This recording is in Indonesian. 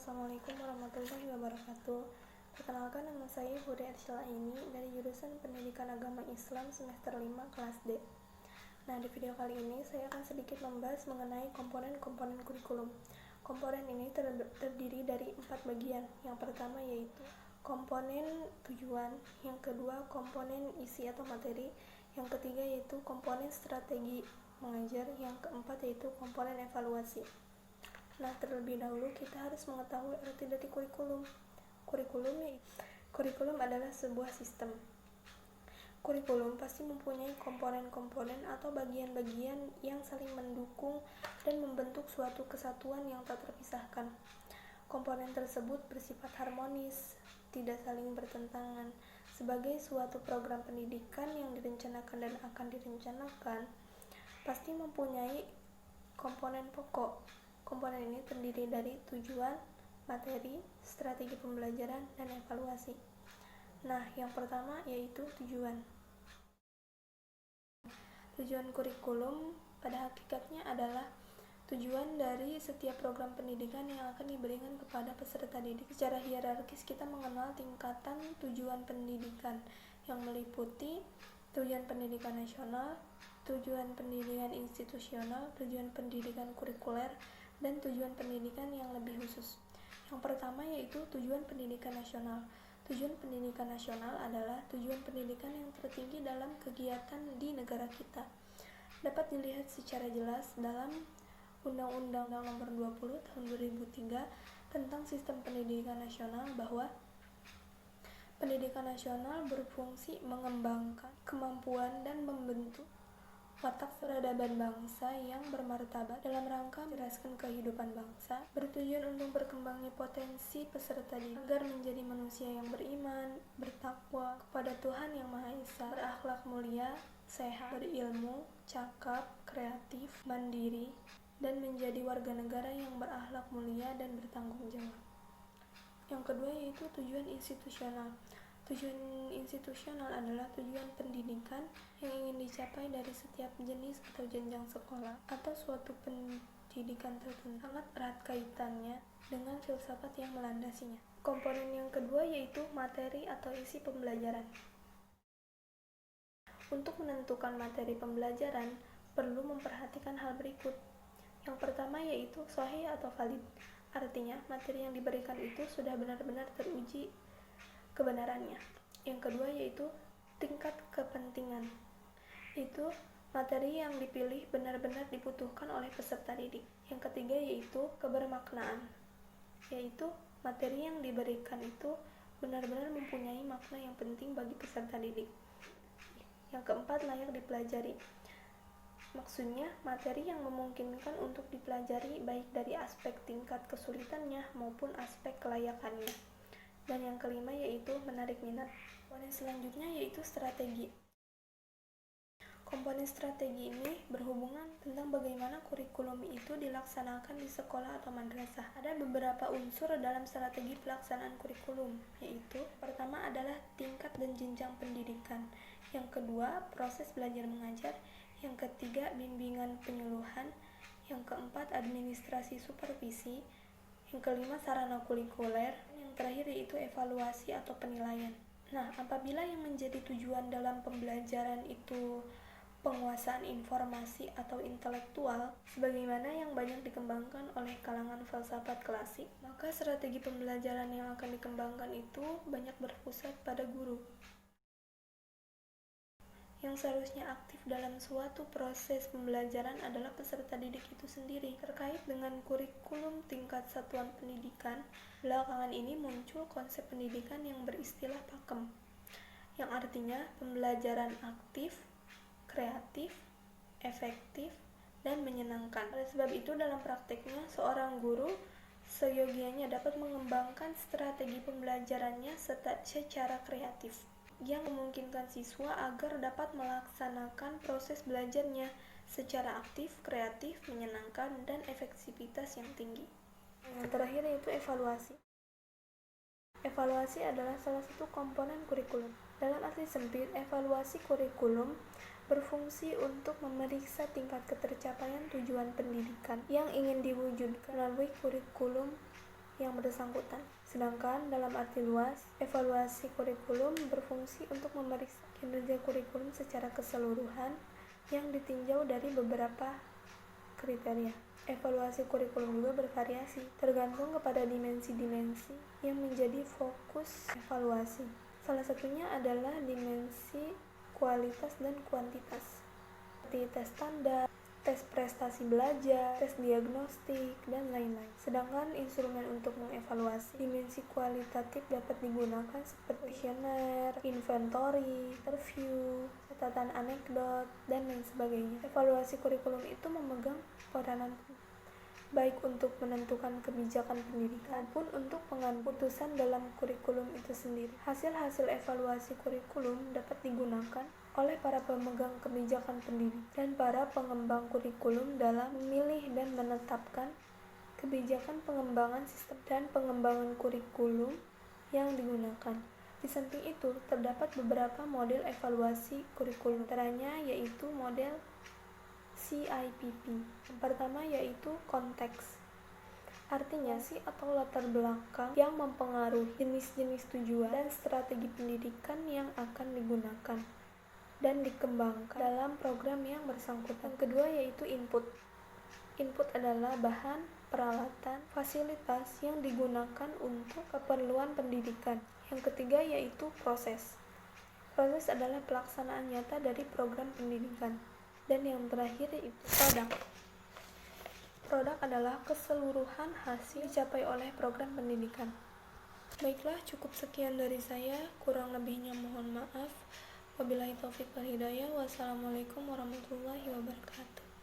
Assalamualaikum warahmatullahi wabarakatuh. Perkenalkan, nama saya Huri Arsyila Aini dari jurusan Pendidikan Agama Islam semester 5 kelas D. Nah, di video kali ini saya akan sedikit membahas mengenai komponen-komponen kurikulum. Komponen ini terdiri dari 4 bagian. Yang pertama yaitu komponen tujuan, yang kedua komponen isi atau materi, yang ketiga yaitu komponen strategi mengajar, yang keempat yaitu komponen evaluasi. Nah, terlebih dahulu kita harus mengetahui arti dari kurikulum. Kurikulum adalah sebuah sistem. Kurikulum pasti mempunyai komponen-komponen atau bagian-bagian yang saling mendukung dan membentuk suatu kesatuan yang tak terpisahkan. Komponen tersebut bersifat harmonis, tidak saling bertentangan. Sebagai suatu program pendidikan yang direncanakan dan akan direncanakan, pasti mempunyai komponen pokok. Komponen ini terdiri dari tujuan, materi, strategi pembelajaran, dan evaluasi. Nah, yang pertama yaitu tujuan. Tujuan kurikulum pada hakikatnya adalah tujuan dari setiap program pendidikan yang akan diberikan kepada peserta didik. Secara hierarkis kita mengenal tingkatan tujuan pendidikan yang meliputi tujuan pendidikan nasional, tujuan pendidikan institusional, tujuan pendidikan kurikuler, dan tujuan pendidikan yang lebih khusus. Yang pertama yaitu tujuan pendidikan nasional. Tujuan pendidikan nasional adalah tujuan pendidikan yang tertinggi dalam kegiatan di negara kita. Dapat dilihat secara jelas dalam Undang-Undang Nomor 20 Tahun 2003 tentang Sistem Pendidikan Nasional bahwa pendidikan nasional berfungsi mengembangkan kemampuan dan membentuk watak peradaban bangsa yang bermartabat dalam rangka mencerdaskan kehidupan bangsa, bertujuan untuk berkembangnya potensi peserta didik agar menjadi manusia yang beriman, bertakwa kepada Tuhan Yang Maha Esa, berakhlak mulia, sehat, berilmu, cakap, kreatif, mandiri, dan menjadi warga negara yang berakhlak mulia dan bertanggung jawab. Yang kedua yaitu tujuan institusional. Tujuan institusional adalah tujuan pendidikan yang ingin dicapai dari setiap jenis atau jenjang sekolah atau suatu pendidikan tertentu. Sangat erat kaitannya dengan filsafat yang melandasinya. Komponen yang kedua yaitu materi atau isi pembelajaran. Untuk menentukan materi pembelajaran, perlu memperhatikan hal berikut. Yang pertama yaitu sahih atau valid. Artinya, materi yang diberikan itu sudah benar-benar teruji kebenarannya. Yang kedua yaitu tingkat kepentingan. Itu materi yang dipilih benar-benar dibutuhkan oleh peserta didik. Yang ketiga yaitu kebermaknaan. Yaitu materi yang diberikan itu benar-benar mempunyai makna yang penting bagi peserta didik. Yang keempat layak dipelajari. Maksudnya, materi yang memungkinkan untuk dipelajari baik dari aspek tingkat kesulitannya maupun aspek kelayakannya. Dan yang kelima yaitu menarik minat. Komponen selanjutnya yaitu strategi. Komponen strategi ini berhubungan tentang bagaimana kurikulum itu dilaksanakan di sekolah atau madrasah. Ada beberapa unsur dalam strategi pelaksanaan kurikulum, yaitu pertama adalah tingkat dan jenjang pendidikan, yang kedua proses belajar mengajar, yang ketiga bimbingan penyuluhan, yang keempat administrasi supervisi, yang kelima sarana kurikuler, yang terakhir yaitu evaluasi atau penilaian. Nah, apabila yang menjadi tujuan dalam pembelajaran itu penguasaan informasi atau intelektual, sebagaimana yang banyak dikembangkan oleh kalangan filsafat klasik, maka strategi pembelajaran yang akan dikembangkan itu banyak berpusat pada guru yang seharusnya aktif dalam suatu proses pembelajaran adalah peserta didik itu sendiri. Terkait dengan kurikulum tingkat satuan pendidikan, belakangan ini muncul konsep pendidikan yang beristilah pakem, yang artinya pembelajaran aktif, kreatif, efektif, dan menyenangkan. Oleh sebab itu dalam prakteknya seorang guru seyogianya dapat mengembangkan strategi pembelajarannya secara kreatif yang memungkinkan siswa agar dapat melaksanakan proses belajarnya secara aktif, kreatif, menyenangkan, dan efektivitas yang tinggi. Yang terakhir yaitu evaluasi. Evaluasi adalah salah satu komponen kurikulum. Dalam arti sempit, evaluasi kurikulum berfungsi untuk memeriksa tingkat ketercapaian tujuan pendidikan yang ingin diwujudkan melalui kurikulum yang bersangkutan. Sedangkan dalam arti luas, evaluasi kurikulum berfungsi untuk memeriksa kinerja kurikulum secara keseluruhan yang ditinjau dari beberapa kriteria. Evaluasi kurikulum juga bervariasi, tergantung kepada dimensi-dimensi yang menjadi fokus evaluasi. Salah satunya adalah dimensi kualitas dan kuantitas, seperti tes standar, tes prestasi belajar, tes diagnostik, dan lain-lain. Sedangkan instrumen untuk mengevaluasi dimensi kualitatif dapat digunakan seperti kuesioner, inventory, interview, catatan anekdot, dan lain sebagainya. Evaluasi kurikulum itu memegang peranan baik untuk menentukan kebijakan pendidikan maupun untuk pengambilan putusan dalam kurikulum itu sendiri. Hasil-hasil evaluasi kurikulum dapat digunakan oleh para pemegang kebijakan pendidikan dan para pengembang kurikulum dalam memilih dan menetapkan kebijakan pengembangan sistem dan pengembangan kurikulum yang digunakan. Di samping itu, terdapat beberapa model evaluasi kurikulum, antaranya yaitu model CIPP. Yang pertama yaitu konteks. Artinya atau latar belakang yang mempengaruhi jenis-jenis tujuan dan strategi pendidikan yang akan digunakan dan dikembangkan dalam program yang bersangkutan. Yang kedua yaitu input. Input adalah bahan, peralatan, fasilitas yang digunakan untuk keperluan pendidikan. Yang ketiga yaitu proses. Proses adalah pelaksanaan nyata dari program pendidikan. Dan yang terakhir yaitu produk. Produk adalah keseluruhan hasil dicapai oleh program pendidikan. Baiklah, cukup sekian dari saya. Kurang lebihnya mohon maaf. Wabillahi taufiq wal hidayah. Wassalamualaikum warahmatullahi wabarakatuh.